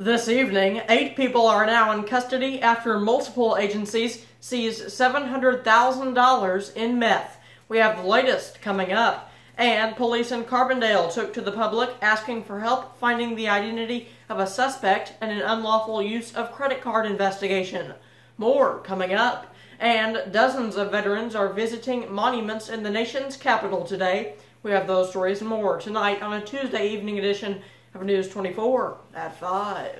This evening, 8 people are now in custody after multiple agencies seized $700,000 in meth. We have the latest coming up. And police in Carbondale took to the public asking for help finding the identity of a suspect in an unlawful use of credit card investigation. More coming up. And dozens of veterans are visiting monuments in the nation's capital today. We have those stories and more tonight on a Tuesday evening edition of News 24 at 5.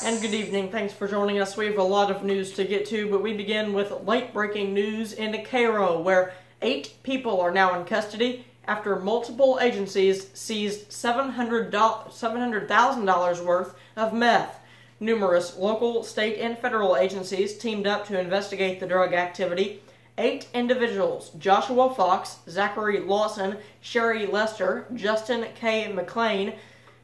And good evening. Thanks for joining us. We have a lot of news to get to, but we begin with late-breaking news in Cairo, where 8 people are now in custody after multiple agencies seized $700,000 worth of meth. Numerous local, state, and federal agencies teamed up to investigate the drug activity. 8 individuals, Joshua Fox, Zachary Lawson, Sherry Lester, Justin K. McLean,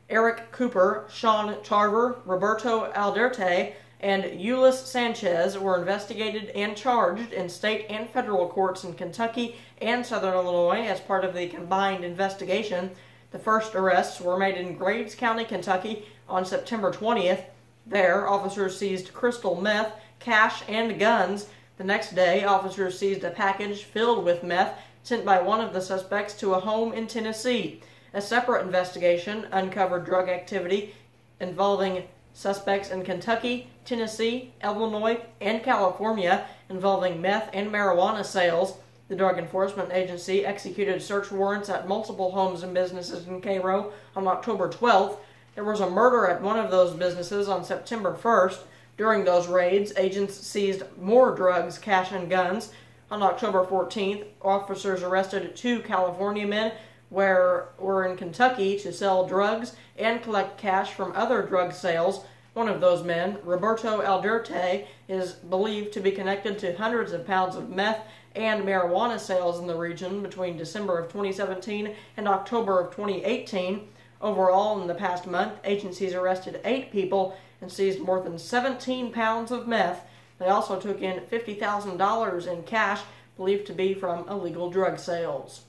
Eric Cooper, Sean Tarver, Roberto Alderte, and Ulis Sanchez were investigated and charged in state and federal courts in Kentucky and Southern Illinois as part of the combined investigation. The first arrests were made in Graves County, Kentucky on September 20th. There, officers seized crystal meth, cash, and guns. The next day, officers seized a package filled with meth sent by one of the suspects to a home in Tennessee. A separate investigation uncovered drug activity involving suspects in Kentucky, Tennessee, Illinois, and California involving meth and marijuana sales. The Drug Enforcement Agency executed search warrants at multiple homes and businesses in Cairo on October 12th. There was a murder at one of those businesses on September 1st. During those raids, agents seized more drugs, cash, and guns. On October 14th, officers arrested 2 California men who were in Kentucky to sell drugs and collect cash from other drug sales. One of those men, Roberto Alderte, is believed to be connected to hundreds of pounds of meth and marijuana sales in the region between December of 2017 and October of 2018. Overall, in the past month, agencies arrested 8 people and seized more than 17 pounds of meth. They also took in $50,000 in cash believed to be from illegal drug sales.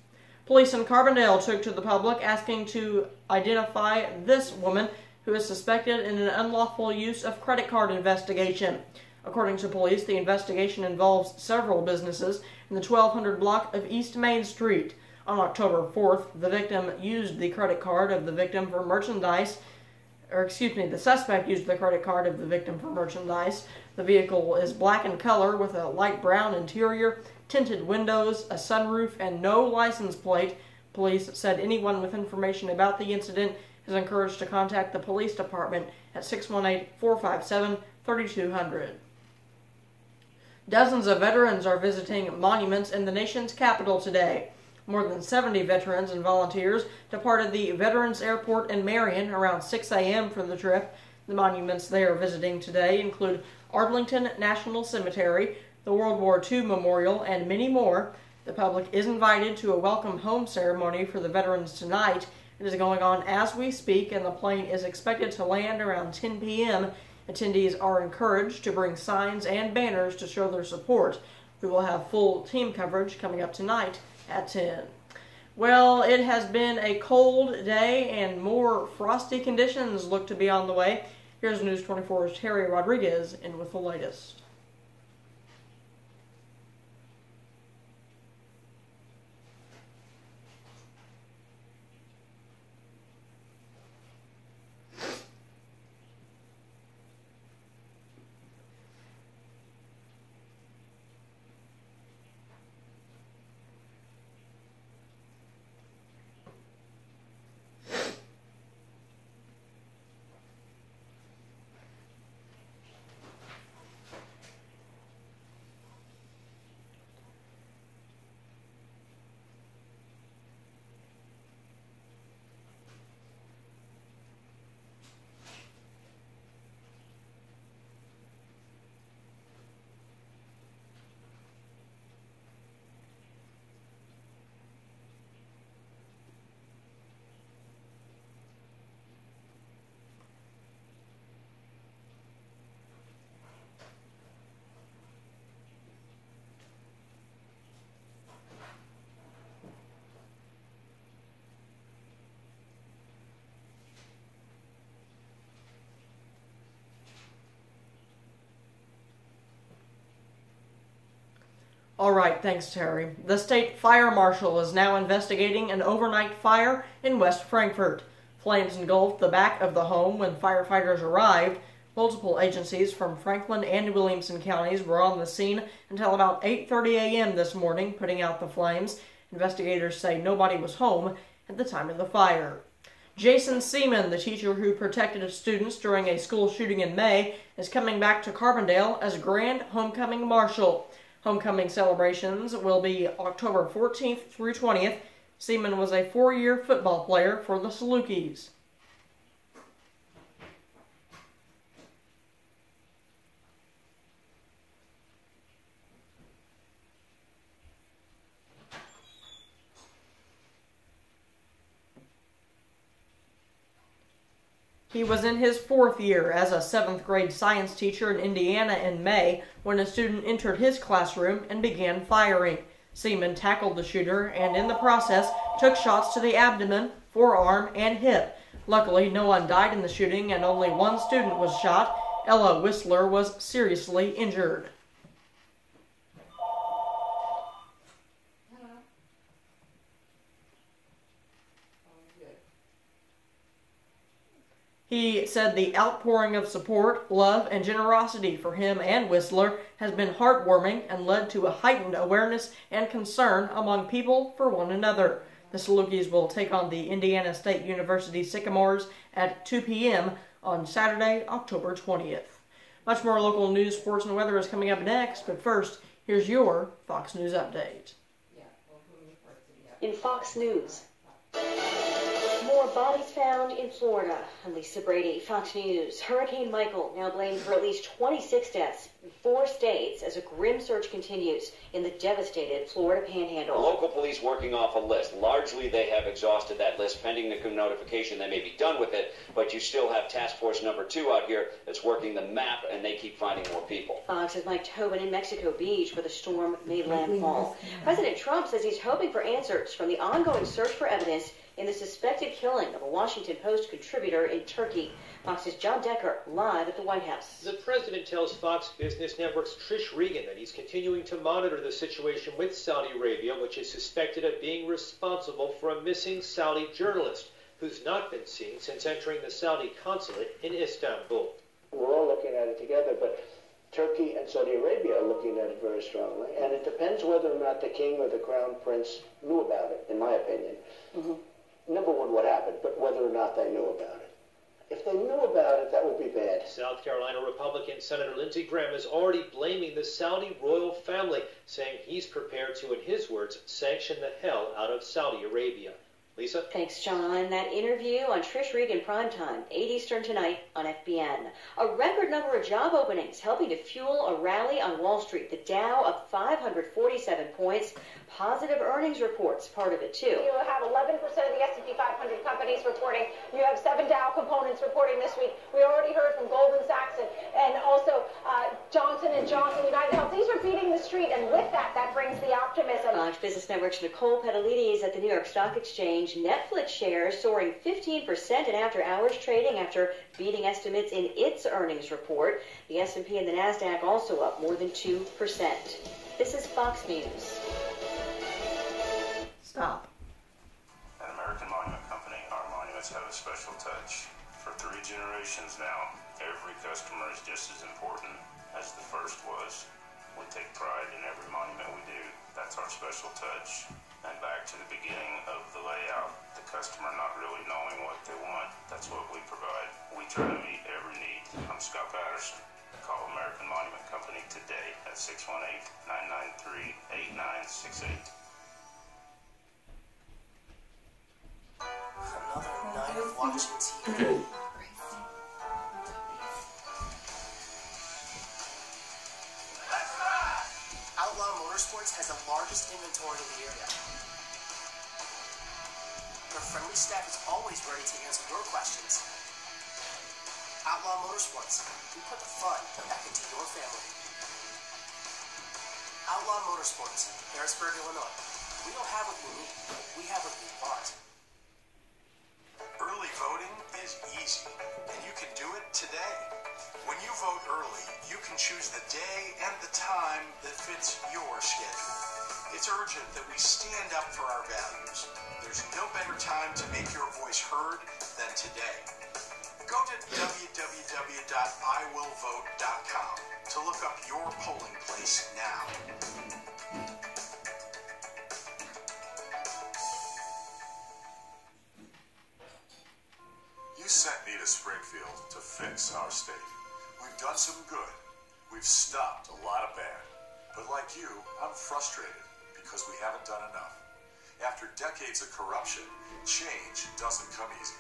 Police in Carbondale took to the public asking to identify this woman who is suspected in an unlawful use of credit card investigation. According to police, the investigation involves several businesses in the 1200 block of East Main Street. On October 4th, the victim used the credit card of the victim for merchandise. The suspect used the credit card of the victim for merchandise. The vehicle is black in color with a light brown interior, tinted windows, a sunroof, and no license plate. Police said anyone with information about the incident is encouraged to contact the police department at 618-457-3200. Dozens of veterans are visiting monuments in the nation's capital today. More than 70 veterans and volunteers departed the Veterans Airport in Marion around 6 a.m. for the trip. The monuments they are visiting today include Arlington National Cemetery, the World War II Memorial, and many more. The public is invited to a welcome home ceremony for the veterans tonight. It is going on as we speak, and the plane is expected to land around 10 p.m. Attendees are encouraged to bring signs and banners to show their support. We will have full team coverage coming up tonight at 10. Well, it has been a cold day and more frosty conditions look to be on the way. Here's News 24's Terry Rodriguez in with the latest. All right, thanks, Terry. The state fire marshal is now investigating an overnight fire in West Frankfort. Flames engulfed the back of the home when firefighters arrived. Multiple agencies from Franklin and Williamson counties were on the scene until about 8:30 a.m. this morning, putting out the flames. Investigators say nobody was home at the time of the fire. Jason Seaman, the teacher who protected students during a school shooting in May, is coming back to Carbondale as Grand Homecoming Marshal. Homecoming celebrations will be October 14th through 20th. Seaman was a 4-year football player for the Salukis. He was in his 4th year as a 7th grade science teacher in Indiana in May when a student entered his classroom and began firing. Seaman tackled the shooter and in the process took shots to the abdomen, forearm, and hip. Luckily, no one died in the shooting and only one student was shot. Ella Whistler was seriously injured. He said the outpouring of support, love, and generosity for him and Whistler has been heartwarming and led to a heightened awareness and concern among people for one another. The Salukis will take on the Indiana State University Sycamores at 2 p.m. on Saturday, October 20th. Much more local news, sports, and weather is coming up next, but first, here's your Fox News Update. In Fox News, more bodies found in Florida. I'm Lisa Brady, Fox News. Hurricane Michael now blamed for at least 26 deaths in 4 states as a grim search continues in the devastated Florida Panhandle. Local police working off a list. Largely, they have exhausted that list. Pending the notification, they may be done with it, but you still have Task Force number 2 out here that's working the map, and they keep finding more people. Fox's Mike Tobin in Mexico Beach, where the storm made landfall. President Trump says he's hoping for answers from the ongoing search for evidence in the suspected killing of a Washington Post contributor in Turkey. Fox's John Decker live at the White House. The president tells Fox Business Network's Trish Regan that he's continuing to monitor the situation with Saudi Arabia, which is suspected of being responsible for a missing Saudi journalist who's not been seen since entering the Saudi consulate in Istanbul. We're all looking at it together, but Turkey and Saudi Arabia are looking at it very strongly, and it depends whether or not the king or the crown prince knew about it, in my opinion. Number one, what happened, but whether or not they knew about it. If they knew about it, that would be bad. South Carolina Republican Senator Lindsey Graham is already blaming the Saudi royal family, saying he's prepared to, in his words, sanction the hell out of Saudi Arabia. Lisa? Thanks, John. That interview on Trish Regan Primetime, 8 Eastern tonight on FBN. A record number of job openings helping to fuel a rally on Wall Street. The Dow up 547 points. Positive earnings reports, part of it, too. You have 11% of the S&P 500 companies reporting. You have 7 Dow components reporting this week. We already heard from Goldman Sachs and also Johnson & Johnson, United Health. These are beating the street, and with that, that brings the optimism. Fox Business Network's Nicole Petalides at the New York Stock Exchange. Netflix shares soaring 15% in after-hours trading after beating estimates in its earnings report. The S&P and the Nasdaq also up more than 2%. This is Fox News. Stop. At American Monument Company, our monuments have a special touch. For 3 generations now, every customer is just as important as the first was. We take pride in every monument we do. That's our special touch. And back to the beginning of the layout, the customer not really knowing what they want. That's what we provide. We try to meet every need. I'm Scott Patterson. Call American Monument Company today at 618-993-8968. Another night of watching TV. Outlaw Motorsports has the largest inventory in the area. Their friendly staff is always ready to answer your questions. Outlaw Motorsports, we put the fun back into your family. Outlaw Motorsports, Harrisburg, Illinois. We don't have what you need. We have what you want. Early voting is easy, and you can do it today. When you vote early, you can choose the day and the time that fits your schedule. It's urgent that we stand up for our values. There's no better time to make your voice heard than today. Go to www.iwillvote.com to look up your polling place now. You sent me to Springfield to fix our state. We've done some good. We've stopped a lot of bad. But like you, I'm frustrated because we haven't done enough. After decades of corruption, change doesn't come easy.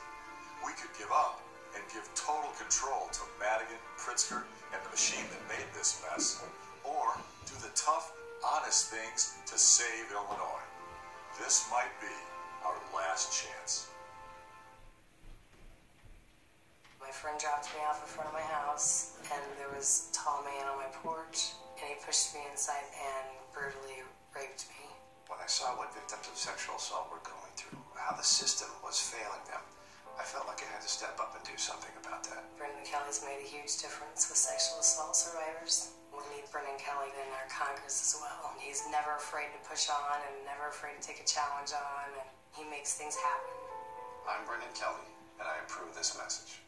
We could give up and give total control to Madigan, Pritzker, and the machine that made this mess, or do the tough, honest things to save Illinois. This might be our last chance. My friend dropped me off in front of my house, and there was a tall man on my porch, and he pushed me inside and brutally raped me. When I saw what victims of sexual assault were going through, how the system was failing them, I felt like I had to step up and do something about that. Brendan Kelly's made a huge difference with sexual assault survivors. We need Brendan Kelly in our Congress as well. He's never afraid to push on and never afraid to take a challenge on, and he makes things happen. I'm Brendan Kelly, and I approve this message.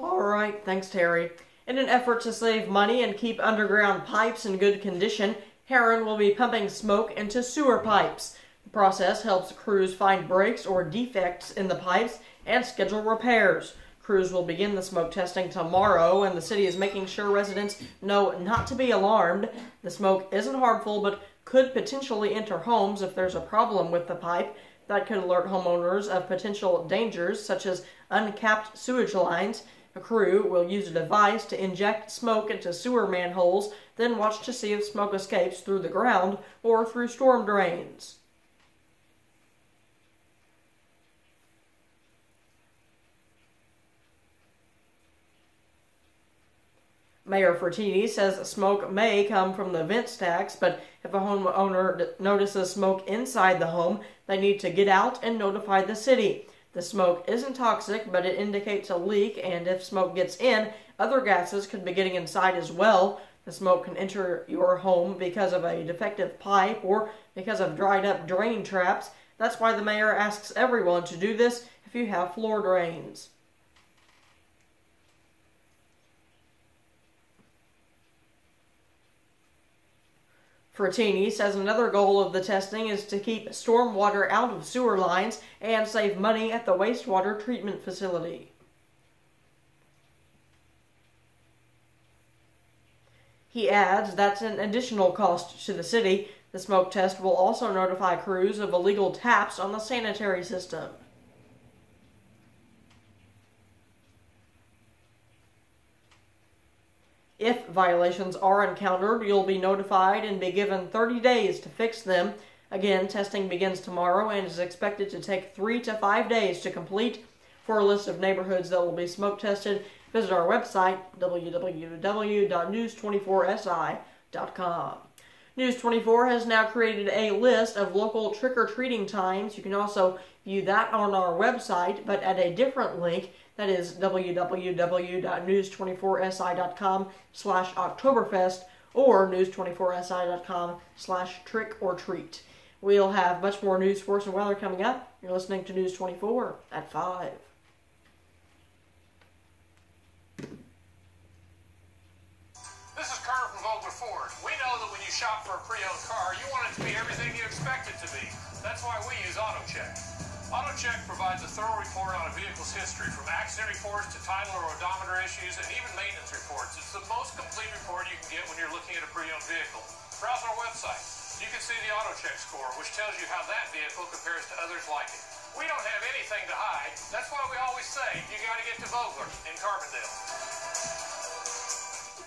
Alright, thanks Terry. In an effort to save money and keep underground pipes in good condition, Heron will be pumping smoke into sewer pipes. The process helps crews find breaks or defects in the pipes and schedule repairs. Crews will begin the smoke testing tomorrow, and the city is making sure residents know not to be alarmed. The smoke isn't harmful, but could potentially enter homes if there's a problem with the pipe. That could alert homeowners of potential dangers, such as uncapped sewage lines. A crew will use a device to inject smoke into sewer manholes, then watch to see if smoke escapes through the ground or through storm drains. Mayor Frattini says smoke may come from the vent stacks, but if a homeowner notices smoke inside the home, they need to get out and notify the city. The smoke isn't toxic, but it indicates a leak, and if smoke gets in, other gases could be getting inside as well. The smoke can enter your home because of a defective pipe or because of dried up drain traps. That's why the mayor asks everyone to do this if you have floor drains. Frattini says another goal of the testing is to keep stormwater out of sewer lines and save money at the wastewater treatment facility. He adds that's an additional cost to the city. The smoke test will also notify crews of illegal taps on the sanitary system. If violations are encountered, you'll be notified and be given 30 days to fix them. Again, testing begins tomorrow and is expected to take 3 to 5 days to complete. For a list of neighborhoods that will be smoke tested, visit our website, www.news24si.com. News 24 has now created a list of local trick-or-treating times. You can also view that on our website, but at a different link. That is www.news24si.com/Oktoberfest or news24si.com/trick-or-treat. We'll have much more news, sports, and weather coming up. You're listening to News 24 at 5. This is Carter from Vogler Ford. We know that when you shop for a pre-owned car, you want it to be everything you expect it to be. That's why we use AutoCheck. AutoCheck provides a thorough report on a vehicle's history, from accident reports to title or odometer issues and even maintenance reports. It's the most complete report you can get when you're looking at a pre-owned vehicle. Browse our website. You can see the AutoCheck score, which tells you how that vehicle compares to others like it. We don't have anything to hide. That's why we always say you got to get to Vogler in Carbondale.